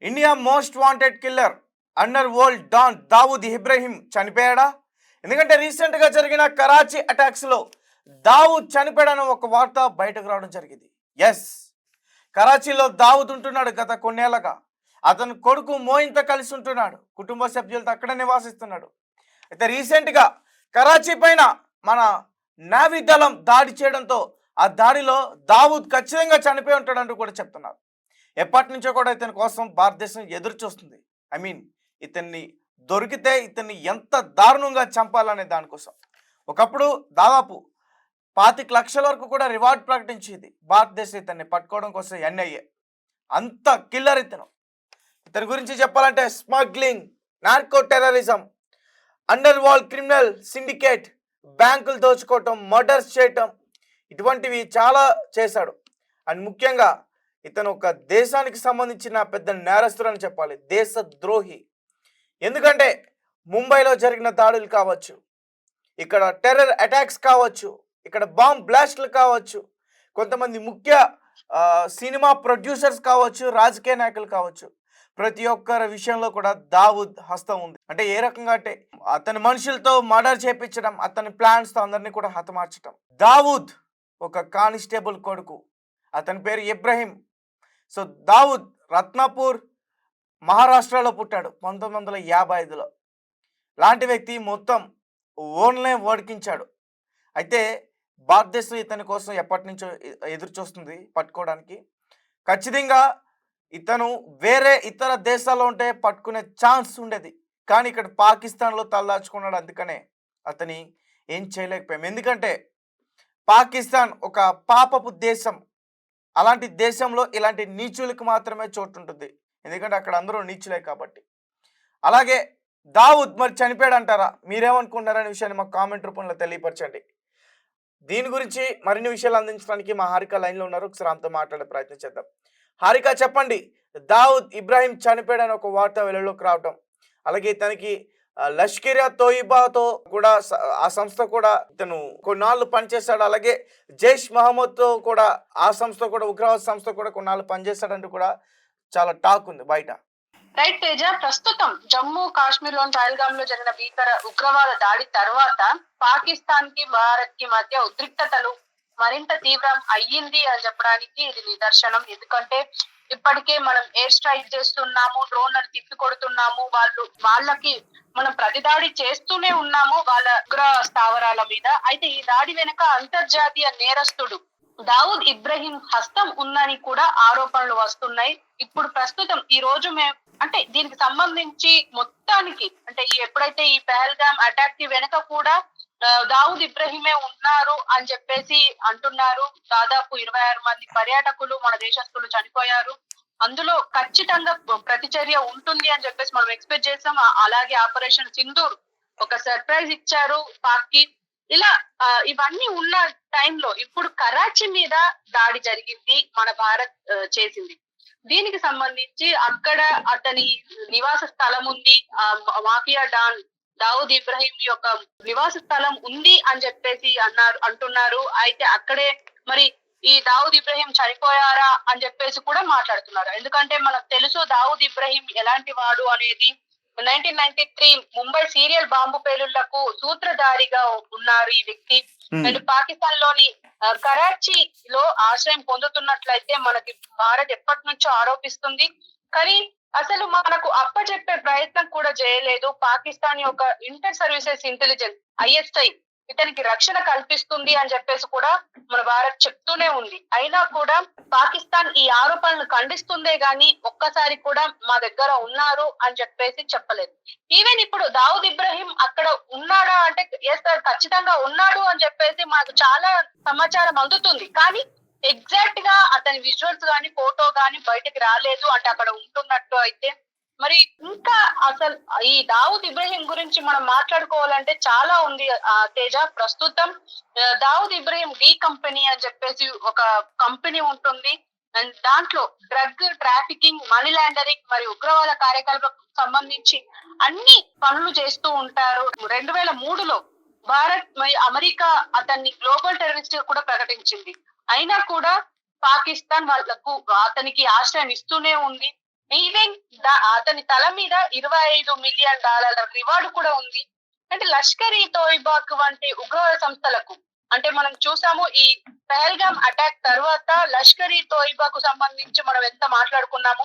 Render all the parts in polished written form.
India most wanted killer underworld don Dawood Ibrahim చనిపోయాడా? ఎందుకంటే రీసెంట్గా జరిగిన కరాచీ అటాక్స్లో దావూద్ చనిపోయాడని ఒక వార్త బయటకు రావడం జరిగింది. ఎస్, కరాచీలో దావూద్ ఉంటున్నాడు గత కొన్నేళ్లగా. అతని కొడుకు మోయిన్తో కలిసి ఉంటున్నాడు, కుటుంబ సభ్యులతో అక్కడే నివాసిస్తున్నాడు. అయితే రీసెంట్గా కరాచీ పైన మన నావీ దళం దాడి చేయడంతో ఆ దాడిలో దావూద్ ఖచ్చితంగా చనిపోయి ఉంటాడంటూ కూడా చెప్తున్నారు. ఎప్పటి నుంచో కూడా ఇతని కోసం భారతదేశం ఎదురు చూస్తుంది. ఇతన్ని దొరికితే ఇతన్ని ఎంత దారుణంగా చంపాలనే దానికోసం. ఒకప్పుడు దాదాపు 25 లక్షల వరకు కూడా రివార్డ్ ప్రకటించింది భారతదేశం ఇతన్ని పట్టుకోవడం కోసం ఎన్ఐఏ. అంత కిల్లర్ ఇతని గురించి చెప్పాలంటే smuggling, narco terrorism, under world criminal syndicate, బ్యాంకులు దోచుకోవటం, మర్డర్స్ చేయటం, ఇటువంటివి చాలా చేశాడు. అండ్ ముఖ్యంగా ఇతను ఒక దేశానికి సంబంధించిన పెద్ద నేరస్తుడు అని చెప్పాలి, దేశద్రోహి. ఎందుకంటే ముంబైలో జరిగిన దాడులు కావచ్చు, ఇక్కడ టెర్రర్ అటాక్స్ కావచ్చు, ఇక్కడ బాంబ్ బ్లాస్ట్లు కావచ్చు, కొంతమంది ముఖ్య సినిమా ప్రొడ్యూసర్స్ కావచ్చు, రాజకీయ నాయకులు కావచ్చు, ప్రతి ఒక్కరి విషయంలో కూడా దావూద్ హస్తం ఉంది. అంటే ఏ రకంగా అంటే అతని మనుషులతో మర్డర్ చేపించడం, అతని ప్లాన్స్తో అందరినీ కూడా హతమార్చడం. దావూద్ ఒక కానిస్టేబుల్ కొడుకు, అతని పేరు ఇబ్రహీం. సో దావూద్ రత్నాపూర్ మహారాష్ట్రలో పుట్టాడు 1955లో. లాంటి వ్యక్తి మొత్తం ఓన్లే ఓడికించాడు. అయితే భారతదేశం ఇతని కోసం ఎప్పటి నుంచో ఎదురు చూస్తుంది పట్టుకోవడానికి. ఖచ్చితంగా ఇతను వేరే ఇతర దేశాల్లో ఉంటే పట్టుకునే ఛాన్స్ ఉండేది, కానీ ఇక్కడ పాకిస్తాన్లో తలదాచుకున్నాడు. అందుకనే అతని ఏం చేయలేకపోయాం. ఎందుకంటే పాకిస్తాన్ ఒక పాపపు దేశం. అలాంటి దేశంలో ఇలాంటి నీచులకు మాత్రమే చోటు ఉంటుంది, ఎందుకంటే అక్కడ అందరూ నీచులే కాబట్టి. అలాగే దావూద్ మరి చనిపోయాడు అంటారా? మీరేమనుకుంటారనే విషయాన్ని మాకు కామెంట్ రూపంలో తెలియపరచండి. దీని గురించి మరిన్ని విషయాలు అందించడానికి మా హారిక లైన్లో ఉన్నారు, ఒకసారి ఆమెతో మాట్లాడే ప్రయత్నం చేద్దాం. హారిక, చెప్పండి. దావూద్ ఇబ్రహీం చనిపోయాడని ఒక వార్త వెలుగులోకి రావడం, అలాగే తనకి లష్కర్ తోయిబాతో కూడా ఆ సంస్థ కూడా ఇతను కొన్నాళ్ళు పనిచేశాడు, అలాగే జైష్ మహమ్మద్తో కూడా ఆ సంస్థ కూడా ఉగ్రవాద సంస్థ కూడా కొన్నాళ్ళు పనిచేశాడంటూ కూడా చాలా టాక్ ఉంది బయట. రైట్ తేజ, ప్రస్తుతం జమ్మూ కాశ్మీర్ లోని పహల్గామ్ లో జరిగిన భీకర ఉగ్రవాద దాడి తర్వాత పాకిస్తాన్ కి భారత్ కి మధ్య ఉద్రిక్తతలు మరింత తీవ్రం అయ్యింది అని చెప్పడానికి ఇది నిదర్శనం. ఎందుకంటే ఇప్పటికే మనం ఎయిర్ స్ట్రైక్ చేస్తున్నాము, డ్రోన్లను తిప్పి కొడుతున్నాము, వాళ్ళకి మనం ప్రతిదాడి చేస్తూనే ఉన్నాము వాళ్ళ ఉగ్ర స్థావరాల మీద. అయితే ఈ దాడి వెనుక అంతర్జాతీయ నేరస్తుడు దావూద్ ఇబ్రహీం హస్తం ఉందని కూడా ఆరోపణలు వస్తున్నాయి. ఇప్పుడు ప్రస్తుతం ఈ రోజు మేము అంటే దీనికి సంబంధించి మొత్తానికి అంటే ఎప్పుడైతే ఈ పహల్గామ్ అటాక్ కి వెనుక కూడా దావూద్ ఇబ్రహీమే ఉన్నారు అని చెప్పేసి అంటున్నారు. దాదాపు 26 మంది పర్యాటకులు మన దేశస్తులు చనిపోయారు. అందులో ఖచ్చితంగా ప్రతిచర్య ఉంటుంది అని చెప్పేసి మనం ఎక్స్పెక్ట్ చేసాం. అలాగే ఆపరేషన్ సింధూర్ ఒక సర్ప్రైజ్ ఇచ్చారు పాక్ కి. ఇలా ఇవన్నీ ఉన్న టైంలో ఇప్పుడు కరాచీ మీద దాడి జరిగింది, మన భారత్ చేసింది. దీనికి సంబంధించి అక్కడ అతని నివాస స్థలం ఉంది, మాఫియా డాన్ దావూద్ ఇబ్రహీం యొక్క నివాస స్థలం ఉంది అని చెప్పేసి అంటున్నారు. అయితే అక్కడే మరి ఈ దావూద్ ఇబ్రహీం చనిపోయారా అని చెప్పేసి కూడా మాట్లాడుతున్నారు. ఎందుకంటే మనకు తెలుసు దావూద్ ఇబ్రహీం ఎలాంటి వాడు అనేది. 1993 ముంబై సీరియల్ బాంబు పేలుళ్లకు సూత్రధారిగా ఉన్నారు ఈ వ్యక్తి. అండ్ పాకిస్తాన్ లోని కరాచీలో ఆశ్రయం పొందుతున్నట్లయితే మనకి భారత్ ఎప్పటి నుంచో ఆరోపిస్తుంది, కానీ అసలు మనకు అప్పచెప్పే ప్రయత్నం కూడా చేయలేదు. పాకిస్తాన్ యొక్క ఇంటర్ సర్వీసెస్ ఇంటెలిజెన్స్ ISI ఇతనికి రక్షణ కల్పిస్తుంది అని చెప్పేసి కూడా మన భారత్ చెప్తూనే ఉంది. అయినా కూడా పాకిస్తాన్ ఈ ఆరోపణలు ఖండిస్తుందే గాని ఒక్కసారి కూడా మా దగ్గర ఉన్నారు అని చెప్పేసి చెప్పలేదు. ఈవెన్ ఇప్పుడు దావూద్ ఇబ్రహీం అక్కడ ఉన్నాడా అంటే ఎస్ సార్ ఖచ్చితంగా ఉన్నాడు అని చెప్పేసి మాకు చాలా సమాచారం అందుతుంది, కానీ ఎగ్జాక్ట్ గా అతని విజువల్స్ గాని ఫోటో గాని బయటకు రాలేదు. అంటే అక్కడ ఉంటున్నట్టు అయితే మరి ఇంకా అసలు ఈ దావూద్ ఇబ్రహీం గురించి మనం మాట్లాడుకోవాలంటే చాలా ఉంది తేజ. ప్రస్తుతం దావూద్ ఇబ్రహీం డి కంపెనీ అని చెప్పేసి ఒక కంపెనీ ఉంటుంది. అండ్ దాంట్లో డ్రగ్ ట్రాఫికింగ్, మనీ లాండరింగ్ మరియు ఉగ్రవాద కార్యకలాపాలకు సంబంధించి అన్ని పనులు చేస్తూ ఉంటారు. 2003లో భారత్ మరియు అమెరికా అతన్ని గ్లోబల్ టెర్రరిస్ట్ కూడా ప్రకటించింది. అయినా కూడా పాకిస్తాన్ వాళ్లకు అతనికి ఆశ్రయం ఇస్తూనే ఉంది. ఈవెన్ అతని తల మీద $25 మిలియన్ రివార్డు కూడా ఉంది. అంటే లష్కర్ ఈ తోయిబాక్ వంటి ఉగ్రవాద సంస్థలకు, అంటే మనం చూసాము ఈ పహల్గామ్ అటాక్ తర్వాత లష్కర్ ఈ తోయిబాకు సంబంధించి మనం ఎంత మాట్లాడుకున్నాము,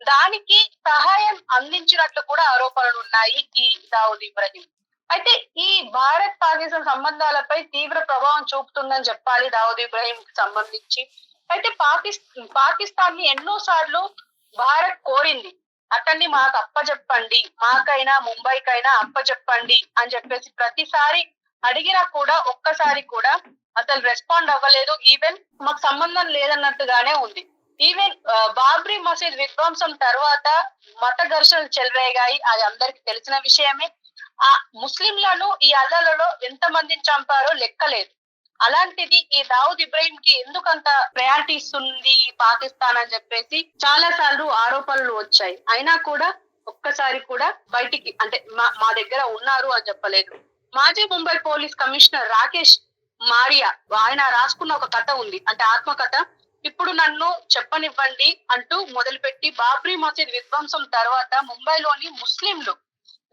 దానికి సహాయం అందించినట్లు కూడా ఆరోపణలు ఉన్నాయి ఈ దావుద్ ఇబ్రహీం. అయితే ఈ భారత్ పాకిస్తాన్ సంబంధాలపై తీవ్ర ప్రభావం చూపుతుందని చెప్పాలి దావుద్ ఇబ్రహీం కి సంబంధించి. అయితే పాకిస్తాన్ ని ఎన్నో సార్లు భారత్ కోరింది, అతన్ని మాకు అప్పచెప్పండి, మాకైనా ముంబైకైనా అప్పచెప్పండి అని చెప్పేసి ప్రతిసారి అడిగినా కూడా ఒక్కసారి కూడా అసలు రెస్పాండ్ అవ్వలేదు. ఈవెన్ మాకు సంబంధం లేదన్నట్టుగానే ఉంది. ఈవెన్ బాబ్రీ మసీద్ విధ్వంసం తర్వాత మత ఘర్షణలు చెలరేగాయి, అది అందరికి తెలిసిన విషయమే. ఆ ముస్లింలను ఈ అల్లలలో ఎంత మందిని చంపారో లెక్కలేదు. అలాంటిది ఈ దావుద్ ఇబ్రహీం కి ఎందుకంత ప్రయారిటీ ఇస్తుంది ఈ పాకిస్తాన్ అని చెప్పేసి చాలా సార్లు ఆరోపణలు వచ్చాయి. అయినా కూడా ఒక్కసారి కూడా బయటికి అంటే మా దగ్గర ఉన్నారు అని చెప్పలేదు. మాజీ Mumbai police commissioner Rakesh Maria ఆయన రాసుకున్న ఒక కథ ఉంది, అంటే ఆత్మకథ. ఇప్పుడు నన్ను చెప్పనివ్వండి అంటూ మొదలుపెట్టి బాబ్రీ మసీద్ విధ్వంసం తర్వాత ముంబైలోని ముస్లింలు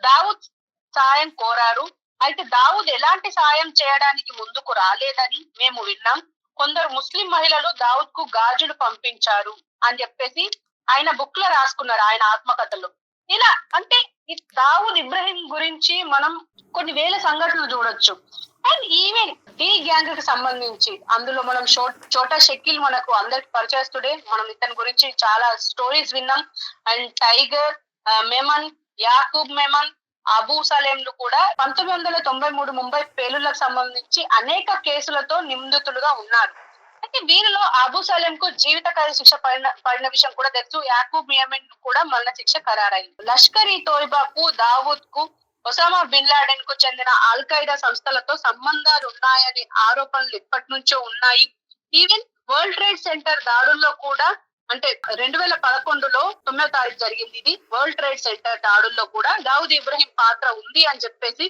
దావుద్ సాయం కోరారు. అయితే దావుద్ ఎలాంటి సాయం చేయడానికి ముందుకు రాలేదని మేము విన్నాం. కొందరు ముస్లిం మహిళలు దావుద్ కు గాజులు పంపించారు అని చెప్పేసి ఆయన బుక్ లో రాసుకున్నారు, ఆయన ఆత్మకథలో. ఇలా అంటే ఈ దావుద్ ఇబ్రహీం గురించి మనం కొన్ని వేల సంఘటనలు చూడొచ్చు. అండ్ ఈవెన్ డి గ్యాంగ్ కి సంబంధించి అందులో మనం చోటా షకీల్ మనకు అందరికి పరిచయస్తుడే, మనం ఇతని గురించి చాలా స్టోరీస్ విన్నాం. అండ్ టైగర్ మెమన్, యాకూబ్ మెమన్, అబూ సలేంలు కూడా 1993 ముంబై పేలుళ్లకు సంబంధించి అనేక కేసులతో నిందితులుగా ఉన్నారు. అయితే వీరిలో అబూ సలేం కు జీవితకాల శిక్ష పడిన విషయం కూడా తెలుసు. యాకూబ్ యమన్ కూడా మరణ శిక్ష ఖరారైంది. లష్కర్ ఈ తోయిబాకు, దావూద్ కు, ఒసామా బిన్ లాడెన్ కు చెందిన అల్ ఖైదా సంస్థలతో సంబంధాలు ఉన్నాయనే ఆరోపణలు ఇప్పటి నుంచో ఉన్నాయి. ఈవెన్ వరల్డ్ ట్రేడ్ సెంటర్ దాడుల్లో కూడా, అంటే 2011లో 9వ తారీఖు జరిగింది ఇది, వరల్డ్ ట్రేడ్ సెంటర్ దాడుల్లో కూడా దావుద్ ఇబ్రహీం పాత్ర ఉంది అని చెప్పేసి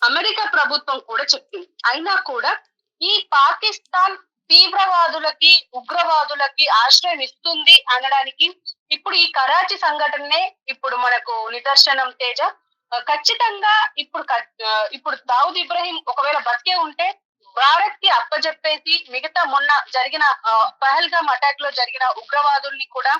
అమెరికా ప్రభుత్వం కూడా చెప్పింది. అయినా కూడా ఈ పాకిస్తాన్ తీవ్రవాదులకి, ఉగ్రవాదులకి ఆశ్రయం ఇస్తుంది అనడానికి ఇప్పుడు ఈ కరాచీ సంఘటనే ఇప్పుడు మనకు నిదర్శనం తేజ. ఖచ్చితంగా ఇప్పుడు దావుద్ ఇబ్రహీం ఒకవేళ బతికే ఉంటే భారత్ కి అప్పచెప్పేసి మిగతా మొన్న జరిగిన పహల్గామ్ అటాక్ లో జరిగిన ఉగ్రవాదుల్ని కూడా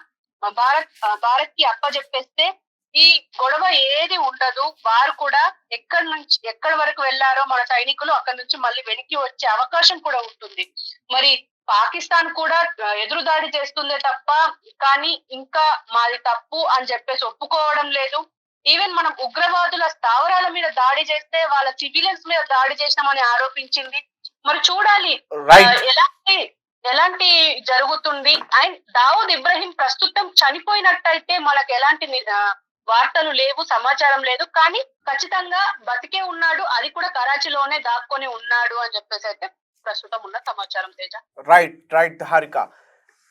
భారత్ కి అప్పచెప్పేస్తే ఈ గొడవ ఏది ఉండదు. వారు కూడా ఎక్కడి వరకు వెళ్లారో మన సైనికులు అక్కడి నుంచి మళ్ళీ వెనక్కి వచ్చే అవకాశం కూడా ఉంటుంది. మరి పాకిస్తాన్ కూడా ఎదురుదాడి చేస్తుందే తప్ప కానీ ఇంకా మాది తప్పు అని చెప్పేసి ఒప్పుకోవడం లేదు. ఈవెన్ మనం ఉగ్రవాదుల స్థావరాల మీద దాడి చేస్తే వాళ్ళ సివిలియన్స్ మీద దాడి చేసినామని ఆరోపించింది. మరి చూడాలి ఎలాంటి జరుగుతుంది. అండ్ దావుద్ ఇబ్రహీం ప్రస్తుతం చనిపోయినట్టయితే మనకు ఎలాంటి వార్తలు లేవు, సమాచారం లేదు. కానీ ఖచ్చితంగా బతికే ఉన్నాడు, అది కూడా కరాచీలోనే దాక్కొని ఉన్నాడు అని చెప్పేసి అయితే ప్రస్తుతం ఉన్న సమాచారం తేజ. రైట్ హారిక.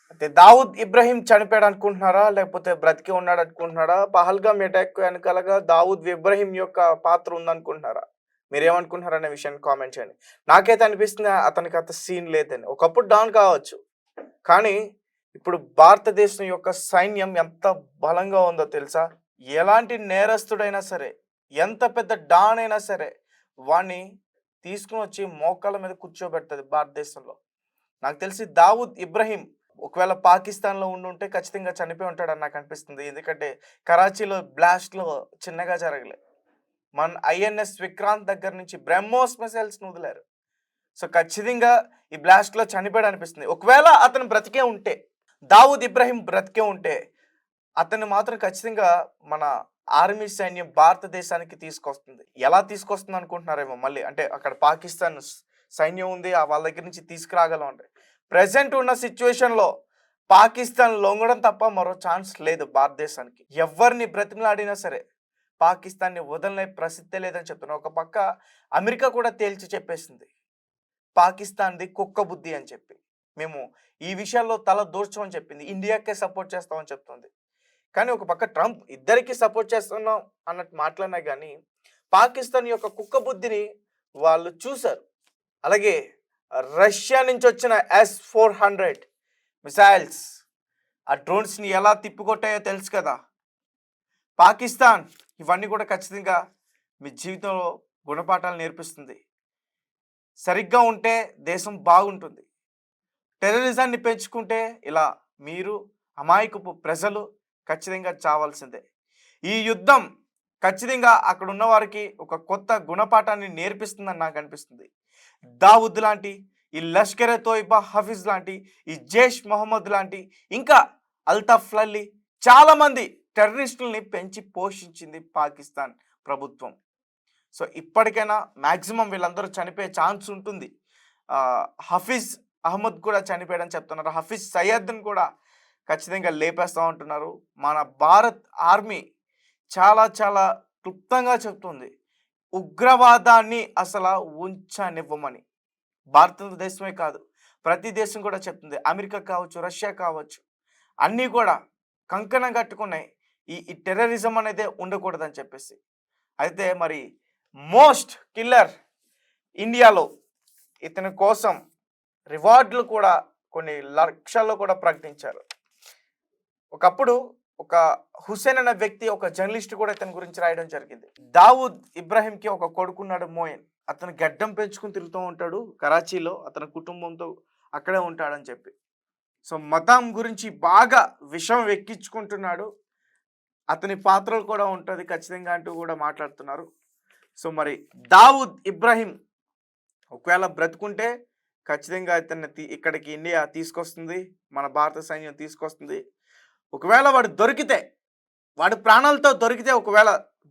అయితే దావుద్ ఇబ్రహీం చనిపోయాడు అనుకుంటున్నారా, లేకపోతే బ్రతికే ఉన్నాడు అనుకుంటున్నారా? పహల్గామ్ అటాక్ వెనకాలగా దావుద్ ఇబ్రహీం యొక్క పాత్ర ఉందనుకుంటున్నారా? మీరేమనుకుంటున్నారు అనే విషయాన్ని కామెంట్ చేయండి. నాకైతే అనిపిస్తుంది అతనికి అంత సీన్ లేదని. ఒకప్పుడు డాన్ కావచ్చు, కానీ ఇప్పుడు భారతదేశం యొక్క సైన్యం ఎంత బలంగా ఉందో తెలుసా? ఎలాంటి నేరస్తుడైనా సరే, ఎంత పెద్ద డాన్ అయినా సరే వాడిని తీసుకుని వచ్చి మోకాళ్ళ మీద కూర్చోబెడుతుంది భారతదేశంలో. నాకు తెలిసి దావుద్ ఇబ్రహీం ఒకవేళ పాకిస్తాన్లో ఉండుంటే ఖచ్చితంగా చనిపోయి ఉంటాడని నాకు అనిపిస్తుంది. ఎందుకంటే కరాచీలో బ్లాస్ట్లో చిన్నగా జరగలే, మన ఐఎన్ఎస్ విక్రాంత్ దగ్గర నుంచి బ్రహ్మోస్ మిసైల్స్ వదిలారు. సో ఖచ్చితంగా ఈ బ్లాస్ట్లో చనిపోయాడు అనిపిస్తుంది. ఒకవేళ అతను బ్రతికే ఉంటే, దావుద్ ఇబ్రహీం బ్రతికే ఉంటే, అతన్ని మాత్రం ఖచ్చితంగా మన ఆర్మీ సైన్యం భారతదేశానికి తీసుకొస్తుంది. ఎలా తీసుకొస్తుంది అనుకుంటున్నారేమో మళ్ళీ, అంటే అక్కడ పాకిస్తాన్ సైన్యం ఉంది, వాళ్ళ దగ్గర నుంచి తీసుకురాగలం. అంటే ప్రజెంట్ ఉన్న సిచ్యువేషన్లో పాకిస్తాన్ లొంగడం తప్ప మరో ఛాన్స్ లేదు భారతదేశానికి. ఎవరిని బ్రతిమలాడినా సరే పాకిస్తాన్ని వదలనే ప్రసిద్ధే లేదని చెప్తున్నారు. ఒక పక్క అమెరికా కూడా తేల్చి చెప్పేసింది పాకిస్తాన్ది కుక్క బుద్ధి అని చెప్పి, మేము ఈ విషయాల్లో తల దూర్చమని చెప్పింది, ఇండియాకే సపోర్ట్ చేస్తామని చెప్తుంది. కానీ ఒక పక్క ట్రంప్ ఇద్దరికి సపోర్ట్ చేస్తున్నాం అన్నట్టు మాట్లాడినా కానీ పాకిస్తాన్ యొక్క కుక్క బుద్ధిని వాళ్ళు చూశారు. అలాగే రష్యా నుంచి వచ్చిన S-400 మిసైల్స్ ఆ డ్రోన్స్ని ఎలా తిప్పికొట్టాయో తెలుసు కదా. పాకిస్తాన్ ఇవన్నీ కూడా ఖచ్చితంగా మీ జీవితంలో గుణపాఠాలు నేర్పిస్తుంది. సరిగ్గా ఉంటే దేశం బాగుంటుంది. టెర్రరిజాన్ని పెంచుకుంటే ఇలా మీరు అమాయకపు ప్రజలు ఖచ్చితంగా చావాల్సిందే. ఈ యుద్ధం ఖచ్చితంగా అక్కడ ఉన్న వారికి ఒక కొత్త గుణపాఠాన్ని నేర్పిస్తుందని నాకు అనిపిస్తుంది. దావుద్ లాంటి, ఈ లష్కరే తోయిబా హఫీజ్ లాంటి, ఈ జైష్ మొహమ్మద్ లాంటి, ఇంకా అల్తాఫ్ లల్లీ చాలామంది టెర్రరిస్టుల్ని పెంచి పోషించింది పాకిస్తాన్ ప్రభుత్వం. సో ఇప్పటికైనా మ్యాక్సిమం వీళ్ళందరూ చనిపోయే ఛాన్స్ ఉంటుంది. హఫీజ్ అహ్మద్ కూడా చనిపోయాడని చెప్తున్నారు. హఫీజ్ సయ్యద్ని కూడా ఖచ్చితంగా లేపేస్తూ ఉంటున్నారు. మన భారత్ ఆర్మీ చాలా చాలా క్లుప్తంగా చెప్తుంది, ఉగ్రవాదాన్ని అసలు ఉంచనివ్వమని. భారతదేశమే కాదు, ప్రతి దేశం కూడా చెప్తుంది. అమెరికా కావచ్చు, రష్యా కావచ్చు, అన్నీ కూడా కంకణం కట్టుకున్నాయి ఈ టెర్రరిజం అనేది ఉండకూడదని చెప్పేసి. అయితే మరి మోస్ట్ కిల్లర్ ఇండియాలో ఇతని కోసం రివార్డులు కూడా కొన్ని లక్షల్లో కూడా ప్రకటించారు. ఒకప్పుడు ఒక హుసేన్ అనే వ్యక్తి, ఒక జర్నలిస్ట్ కూడా ఇతని గురించి రాయడం జరిగింది. దావుద్ ఇబ్రాహింకి ఒక కొడుకున్నాడు మోయిన్. అతను గడ్డం పెంచుకుని తిరుగుతూ ఉంటాడు కరాచీలో, అతని కుటుంబంతో అక్కడే ఉంటాడని చెప్పి. సో మతం గురించి బాగా విషం ఎక్కించుకుంటున్నాడు, అతని పాత్రలు కూడా ఉంటుంది ఖచ్చితంగా అంటూ కూడా మాట్లాడుతున్నారు. సో మరి దావుద్ ఇబ్రాహిం ఒకవేళ బ్రతుకుంటే ఖచ్చితంగా ఇతన్ని ఇక్కడికి ఇండియా తీసుకొస్తుంది, మన భారత సైన్యం తీసుకొస్తుంది. ఒకవేళ వాడు దొరికితే, వాడి ప్రాణాలతో దొరికితే, ఒకవేళ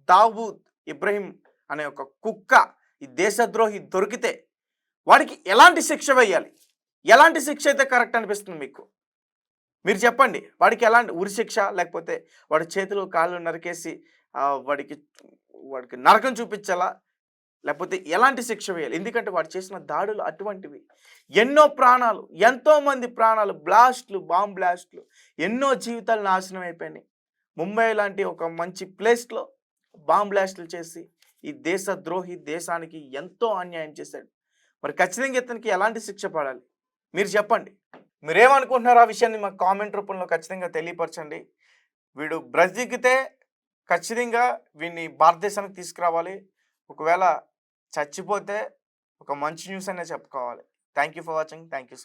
దావుద్ ఇబ్రాహిం అనే ఒక కుక్క, ఈ దేశద్రోహి దొరికితే వాడికి ఎలాంటి శిక్ష వేయాలి? ఎలాంటి శిక్ష అయితే కరెక్ట్ అనిపిస్తుంది మీకు? మీరు చెప్పండి. వాడికి ఎలాంటి ఉరి శిక్ష, లేకపోతే వాడి చేతులు కాళ్ళు నరికేసి వాడికి నరకం చూపించాలా, లేకపోతే ఎలాంటి శిక్ష వేయాలి? ఎందుకంటే వాడు చేసిన దాడులు అటువంటివి. ఎన్నో ప్రాణాలు, ఎంతోమంది ప్రాణాలు, బ్లాస్ట్లు, బాంబ్ బ్లాస్ట్లు, ఎన్నో జీవితాలు నాశనం అయిపోయినాయి. ముంబై లాంటి ఒక మంచి ప్లేస్లో బాంబ్ బ్లాస్ట్లు చేసి ఈ దేశద్రోహి దేశానికి ఎంతో అన్యాయం చేశాడు. మరి ఖచ్చితంగా ఇతనికి ఎలాంటి శిక్ష పడాలి? మీరు చెప్పండి. మీరేమనుకుంటున్నారు ఆ విషయాన్ని మాకు కామెంట్ రూపంలో ఖచ్చితంగా తెలియపరచండి. వీడు బ్రతికితే ఖచ్చితంగా వీడిని భారతదేశానికి తీసుకురావాలి. ఒకవేళ చచ్చిపోతే ఒక మంచి న్యూస్ అనే చెప్పుకోవాలి. Thank you for watching. Thank you.